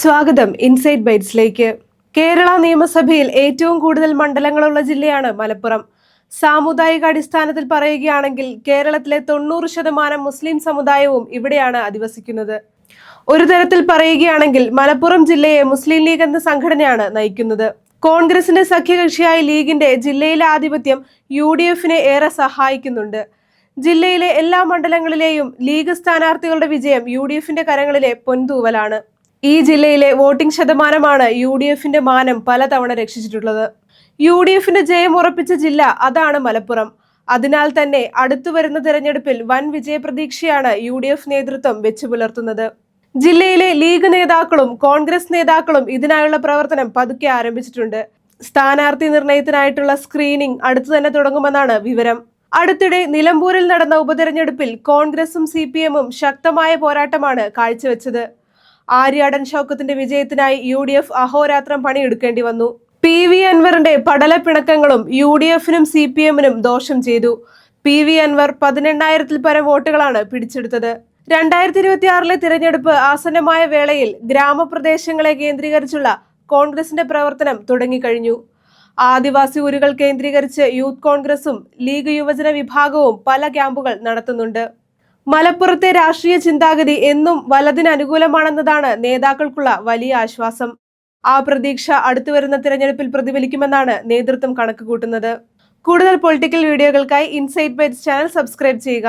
സ്വാഗതം ഇൻസൈറ്റ് ബൈറ്റ്സിലേക്ക്. കേരള നിയമസഭയിൽ ഏറ്റവും കൂടുതൽ മണ്ഡലങ്ങളുള്ള ജില്ലയാണ് മലപ്പുറം. സാമുദായിക അടിസ്ഥാനത്തിൽ പറയുകയാണെങ്കിൽ കേരളത്തിലെ 90% മുസ്ലിം സമുദായവും ഇവിടെയാണ് അധിവസിക്കുന്നത്. ഒരു തരത്തിൽ പറയുകയാണെങ്കിൽ മലപ്പുറം ജില്ലയെ മുസ്ലിം ലീഗ് എന്ന സംഘടനയാണ് നയിക്കുന്നത്. കോൺഗ്രസിന്റെ സഖ്യകക്ഷിയായ ലീഗിന്റെ ജില്ലയിലെ ആധിപത്യം UDF-നെ ഏറെ സഹായിക്കുന്നുണ്ട്. ജില്ലയിലെ എല്ലാ മണ്ഡലങ്ങളിലെയും ലീഗ് സ്ഥാനാർത്ഥികളുടെ വിജയം UDF-ന്റെ കരങ്ങളിലെ പൊൻതൂവലാണ്. ഈ ജില്ലയിലെ വോട്ടിംഗ് ശതമാനമാണ് UDF-ന്റെ മാനം പലതവണ രക്ഷിച്ചിട്ടുള്ളത്. UDF-ന്റെ ജയം ഉറപ്പിച്ച ജില്ല അതാണ് മലപ്പുറം. അതിനാൽ തന്നെ അടുത്തു വരുന്ന തെരഞ്ഞെടുപ്പിൽ വൻ വിജയപ്രതീക്ഷയാണ് UDF നേതൃത്വം വെച്ചു പുലർത്തുന്നത്. ജില്ലയിലെ ലീഗ് നേതാക്കളും കോൺഗ്രസ് നേതാക്കളും ഇതിനായുള്ള പ്രവർത്തനം പതുക്കെ ആരംഭിച്ചിട്ടുണ്ട്. സ്ഥാനാർത്ഥി നിർണയത്തിനായിട്ടുള്ള സ്ക്രീനിംഗ് അടുത്തു തന്നെ തുടങ്ങുമെന്നാണ് വിവരം. അടുത്തിടെ നിലമ്പൂരിൽ നടന്ന ഉപതെരഞ്ഞെടുപ്പിൽ കോൺഗ്രസും CPM-ഉം ശക്തമായ പോരാട്ടമാണ് കാഴ്ചവെച്ചത്. ആര്യാടൻ ഷൗക്കത്തിന്റെ വിജയത്തിനായി UDF അഹോരാത്രം പണിയെടുക്കേണ്ടി വന്നു. PV അൻവറിന്റെ പടല പിണക്കങ്ങളും UDF-നും CPM-നും ദോഷം ചെയ്തു. PV അൻവർ 18,000-ൽ പരം വോട്ടുകളാണ് പിടിച്ചെടുത്തത്. 2026-ലെ തിരഞ്ഞെടുപ്പ് ആസന്നമായ വേളയിൽ ഗ്രാമപ്രദേശങ്ങളെ കേന്ദ്രീകരിച്ചുള്ള കോൺഗ്രസിന്റെ പ്രവർത്തനം തുടങ്ങിക്കഴിഞ്ഞു. ആദിവാസി ഊരുകൾ കേന്ദ്രീകരിച്ച് യൂത്ത് കോൺഗ്രസും ലീഗ് യുവജന വിഭാഗവും പല ക്യാമ്പുകൾ നടത്തുന്നുണ്ട്. മലപ്പുറത്തെ രാഷ്ട്രീയ ചിന്താഗതി എന്നും വലതിന് അനുകൂലമാണെന്നതാണ് നേതാക്കൾക്കുള്ള വലിയ ആശ്വാസം. ആ പ്രതീക്ഷ അടുത്തുവരുന്ന തിരഞ്ഞെടുപ്പിൽ പ്രതിഫലിക്കുമെന്നാണ് നേതൃത്വം കണക്കുകൂട്ടുന്നത്. കൂടുതൽ പൊളിറ്റിക്കൽ വീഡിയോകൾക്കായി ഇൻസൈറ്റ് ബൈറ്റ്സ് ചാനൽ സബ്സ്ക്രൈബ് ചെയ്യുക.